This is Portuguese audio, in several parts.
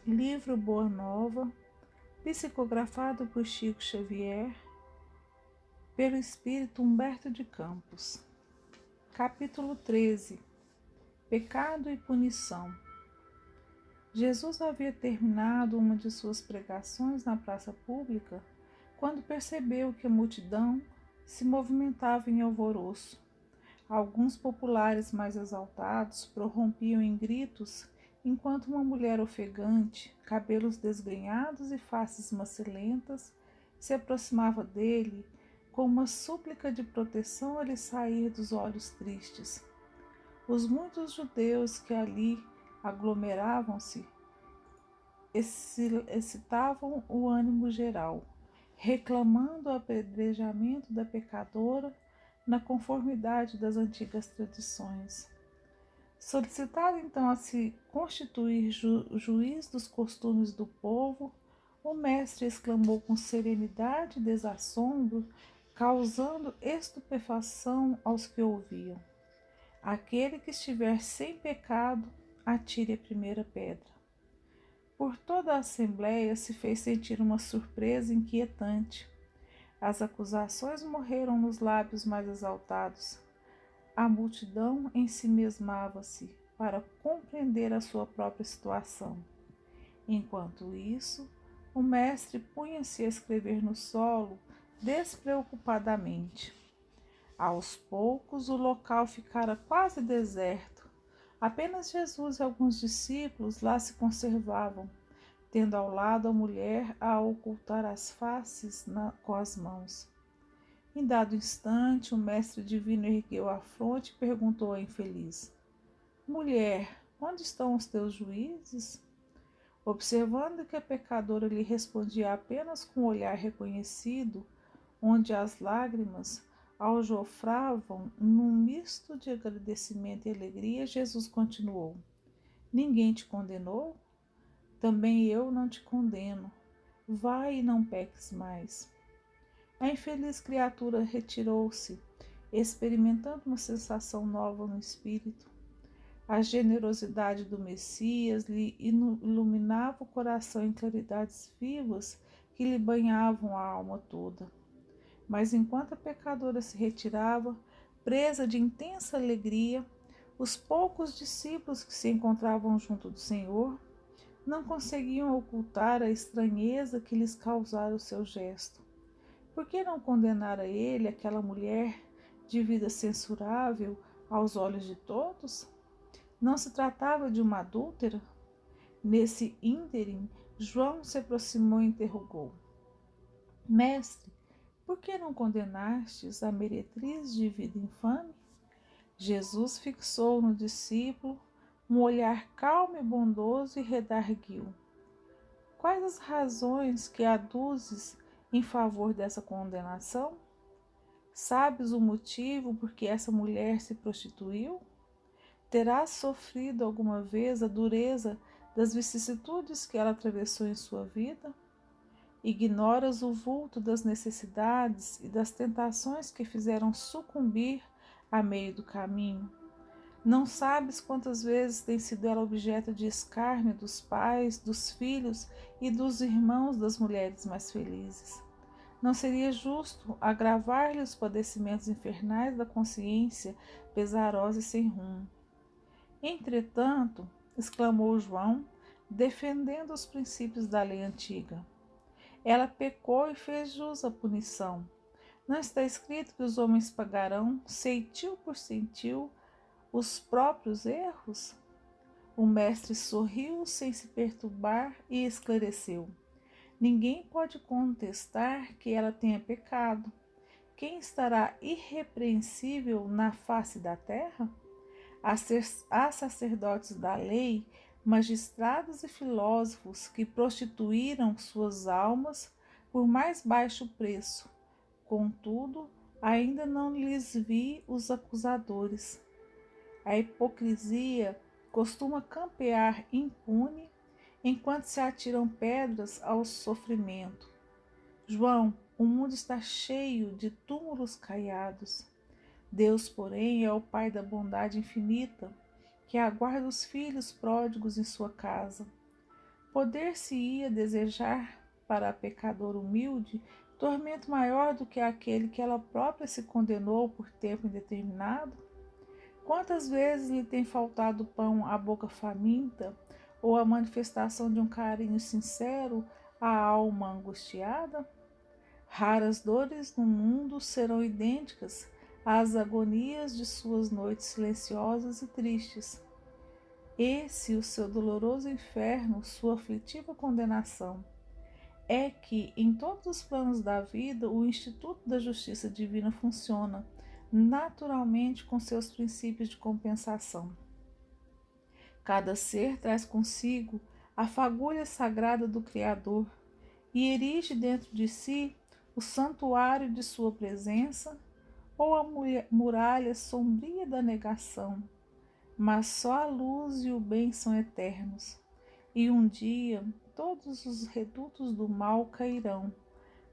Livro Boa Nova, psicografado por Chico Xavier, pelo espírito Humberto de Campos. Capítulo 13. Pecado e punição. Jesus havia terminado uma de suas pregações na praça pública quando percebeu que a multidão se movimentava em alvoroço. Alguns populares mais exaltados prorrompiam em gritos, enquanto uma mulher ofegante, cabelos desgrenhados e faces macilentas, se aproximava dele com uma súplica de proteção a lhe sair dos olhos tristes. Os muitos judeus que ali aglomeravam-se excitavam o ânimo geral, reclamando o apedrejamento da pecadora na conformidade das antigas tradições. Solicitado então a se constituir juiz dos costumes do povo, o mestre exclamou com serenidade e desassombro, causando estupefação aos que ouviam: aquele que estiver sem pecado, atire a primeira pedra. Por toda a assembleia se fez sentir uma surpresa inquietante. As acusações morreram nos lábios mais exaltados. A multidão ensimesmava-se para compreender a sua própria situação. Enquanto isso, o mestre punha-se a escrever no solo despreocupadamente. Aos poucos, o local ficara quase deserto. Apenas Jesus e alguns discípulos lá se conservavam, tendo ao lado a mulher a ocultar as faces com as mãos. Em dado instante, o mestre divino ergueu a fronte e perguntou à infeliz: mulher, onde estão os teus juízes? Observando que a pecadora lhe respondia apenas com um olhar reconhecido, onde as lágrimas aljofravam num misto de agradecimento e alegria, Jesus continuou: ninguém te condenou? Também eu não te condeno. Vai e não peques mais. A infeliz criatura retirou-se, experimentando uma sensação nova no espírito. A generosidade do Messias lhe iluminava o coração em claridades vivas que lhe banhavam a alma toda. Mas enquanto a pecadora se retirava, presa de intensa alegria, os poucos discípulos que se encontravam junto do Senhor não conseguiam ocultar a estranheza que lhes causara o seu gesto. Por que não condenar a ele aquela mulher de vida censurável aos olhos de todos? Não se tratava de uma adúltera? Nesse ínterim, João se aproximou e interrogou: mestre, por que não condenastes a meretriz de vida infame? Jesus fixou no discípulo um olhar calmo e bondoso e redarguiu: quais as razões que aduzes em favor dessa condenação? Sabes o motivo por que essa mulher se prostituiu? Terás sofrido alguma vez a dureza das vicissitudes que ela atravessou em sua vida? Ignoras o vulto das necessidades e das tentações que fizeram sucumbir a meio do caminho? Não sabes quantas vezes tem sido ela objeto de escárnio dos pais, dos filhos e dos irmãos das mulheres mais felizes? Não seria justo agravar-lhe os padecimentos infernais da consciência pesarosa e sem rumo. Entretanto, exclamou João, defendendo os princípios da lei antiga, ela pecou e fez jus à punição. Não está escrito que os homens pagarão, centil por centil, os próprios erros? O mestre sorriu sem se perturbar e esclareceu: ninguém pode contestar que ela tenha pecado. Quem estará irrepreensível na face da terra? Há sacerdotes da lei, magistrados e filósofos que prostituíram suas almas por mais baixo preço. Contudo, ainda não lhes vi os acusadores. A hipocrisia costuma campear impune enquanto se atiram pedras ao sofrimento. João, o mundo está cheio de túmulos caiados. Deus, porém, é o Pai da bondade infinita, que aguarda os filhos pródigos em sua casa. poder-se-ia desejar para a pecadora humilde tormento maior do que aquele que ela própria se condenou por tempo indeterminado? Quantas vezes lhe tem faltado pão à boca faminta, ou a manifestação de um carinho sincero à alma angustiada? Raras dores no mundo serão idênticas às agonias de suas noites silenciosas e tristes. Esse, o seu doloroso inferno, sua aflitiva condenação, é que em todos os planos da vida o Instituto da Justiça Divina funciona naturalmente com seus princípios de compensação. Cada ser traz consigo a fagulha sagrada do Criador e erige dentro de si o santuário de sua presença ou a muralha sombria da negação. Mas só a luz e o bem são eternos, e um dia todos os redutos do mal cairão,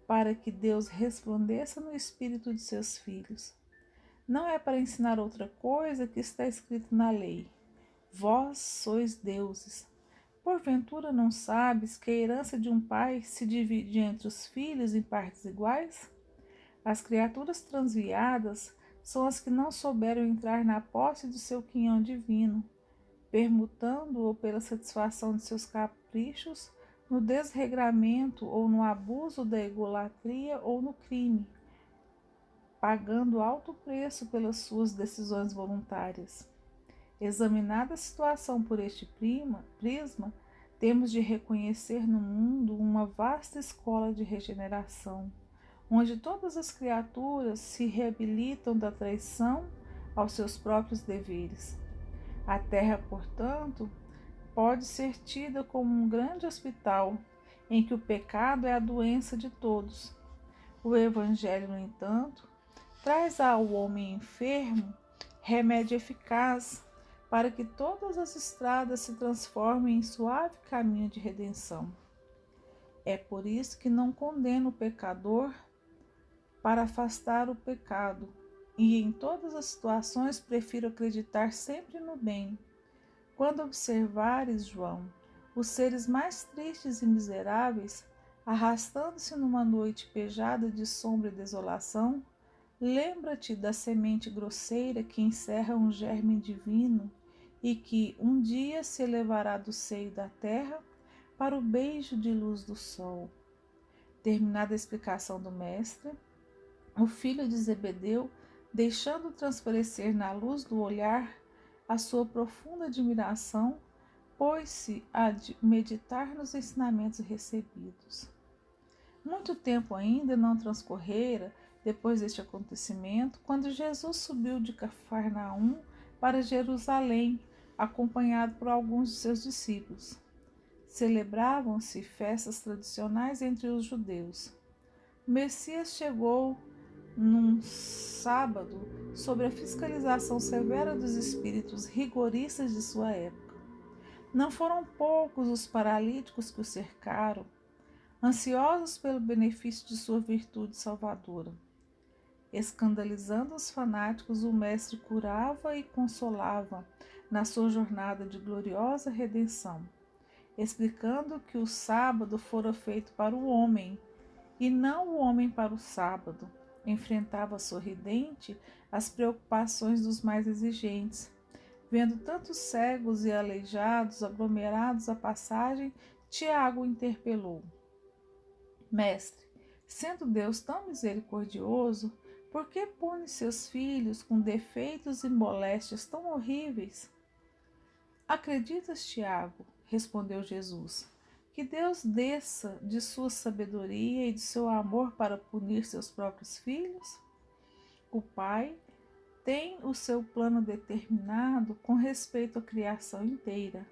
para que Deus resplandeça no espírito de seus filhos. Não é para ensinar outra coisa que está escrito na lei: vós sois deuses. Porventura não sabes que a herança de um pai se divide entre os filhos em partes iguais? As criaturas transviadas são as que não souberam entrar na posse do seu quinhão divino, permutando-o pela satisfação de seus caprichos, no desregramento ou no abuso da egolatria ou no crime, pagando alto preço pelas suas decisões voluntárias. Examinada a situação por este prisma, temos de reconhecer no mundo uma vasta escola de regeneração, onde todas as criaturas se reabilitam da traição aos seus próprios deveres. A Terra, portanto, pode ser tida como um grande hospital em que o pecado é a doença de todos. O Evangelho, no entanto, traz ao homem enfermo remédio eficaz para que todas as estradas se transformem em suave caminho de redenção. É por isso que não condeno o pecador para afastar o pecado, e em todas as situações prefiro acreditar sempre no bem. Quando observares, João, os seres mais tristes e miseráveis, arrastando-se numa noite pejada de sombra e desolação, lembra-te da semente grosseira que encerra um germe divino e que um dia se elevará do seio da terra para o beijo de luz do sol. Terminada a explicação do mestre, o filho de Zebedeu, deixando transparecer na luz do olhar a sua profunda admiração, pôs-se a meditar nos ensinamentos recebidos. Muito tempo ainda não transcorrera depois deste acontecimento, quando Jesus subiu de Cafarnaum para Jerusalém, acompanhado por alguns de seus discípulos. Celebravam-se festas tradicionais entre os judeus. O Messias chegou num sábado sob a fiscalização severa dos espíritos rigoristas de sua época. Não foram poucos os paralíticos que o cercaram, ansiosos pelo benefício de sua virtude salvadora. Escandalizando os fanáticos, o mestre curava e consolava na sua jornada de gloriosa redenção, explicando que o sábado fora feito para o homem e não o homem para o sábado. Enfrentava sorridente as preocupações dos mais exigentes. Vendo tantos cegos e aleijados aglomerados à passagem, Tiago interpelou: Mestre, sendo Deus tão misericordioso, por que pune seus filhos com defeitos e moléstias tão horríveis? Acreditas, Tiago, respondeu Jesus, que Deus desça de sua sabedoria e de seu amor para punir seus próprios filhos? O Pai tem o seu plano determinado com respeito à criação inteira,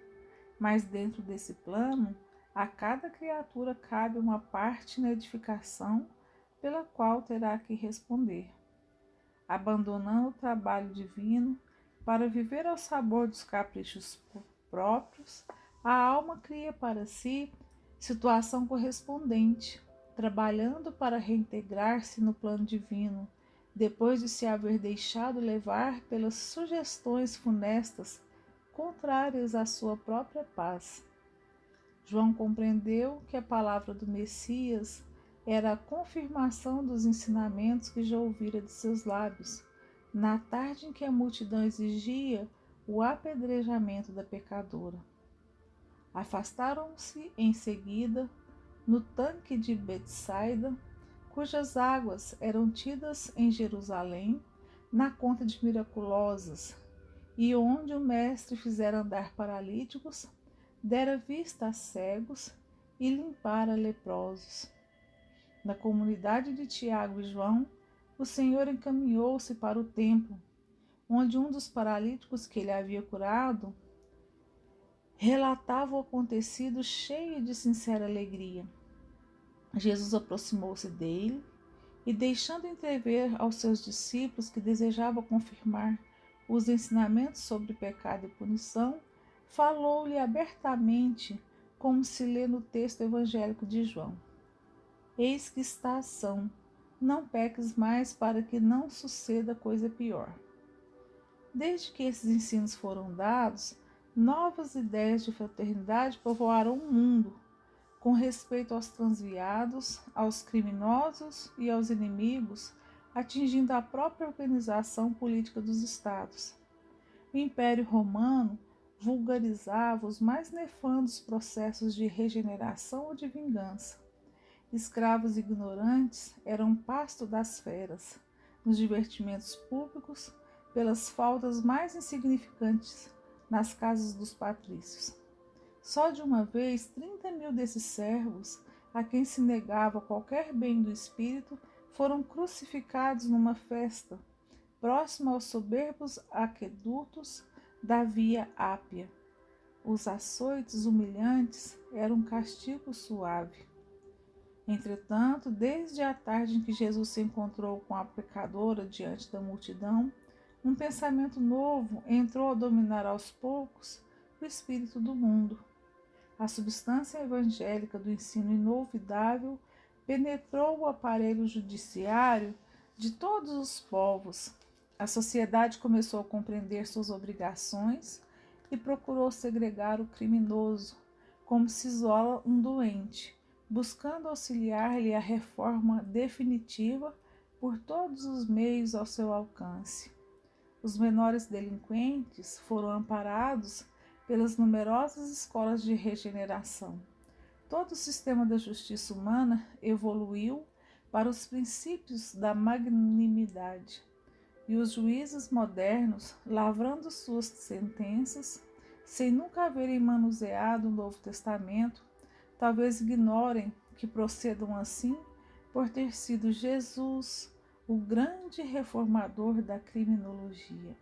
mas dentro desse plano, a cada criatura cabe uma parte na edificação pela qual terá que responder. Abandonando o trabalho divino para viver ao sabor dos caprichos próprios, a alma cria para si situação correspondente, trabalhando para reintegrar-se no plano divino, depois de se haver deixado levar pelas sugestões funestas contrárias à sua própria paz. João compreendeu que a palavra do Messias era a confirmação dos ensinamentos que já ouvira de seus lábios, na tarde em que a multidão exigia o apedrejamento da pecadora. Afastaram-se em seguida no tanque de Betsaida, cujas águas eram tidas em Jerusalém na conta de miraculosas, e onde o mestre fizera andar paralíticos, dera vista a cegos e limpara leprosos. Na comunidade de Tiago e João, o Senhor encaminhou-se para o templo, onde um dos paralíticos que ele havia curado relatava o acontecido cheio de sincera alegria. Jesus aproximou-se dele e, deixando entrever aos seus discípulos que desejava confirmar os ensinamentos sobre pecado e punição, falou-lhe abertamente, como se lê no texto evangélico de João. Eis que está a ação, não peques mais para que não suceda coisa pior. Desde que esses ensinos foram dados, novas ideias de fraternidade povoaram o mundo, com respeito aos transviados, aos criminosos e aos inimigos, atingindo a própria organização política dos estados. O Império Romano vulgarizava os mais nefandos processos de regeneração ou de vingança. Escravos ignorantes eram pasto das feras, nos divertimentos públicos, pelas faltas mais insignificantes nas casas dos patrícios. Só de uma vez 30.000 desses servos, a quem se negava qualquer bem do espírito, foram crucificados numa festa, próxima aos soberbos aquedutos da Via Ápia. Os açoites humilhantes eram um castigo suave. Entretanto, desde a tarde em que Jesus se encontrou com a pecadora diante da multidão, um pensamento novo entrou a dominar aos poucos o espírito do mundo. A substância evangélica do ensino inovidável penetrou o aparelho judiciário de todos os povos. A sociedade começou a compreender suas obrigações e procurou segregar o criminoso, como se isola um doente, buscando auxiliar-lhe a reforma definitiva por todos os meios ao seu alcance. Os menores delinquentes foram amparados pelas numerosas escolas de regeneração. Todo o sistema da justiça humana evoluiu para os princípios da magnanimidade, e os juízes modernos, lavrando suas sentenças, sem nunca haverem manuseado o Novo Testamento, talvez ignorem que procedam assim por ter sido Jesus o grande reformador da criminologia.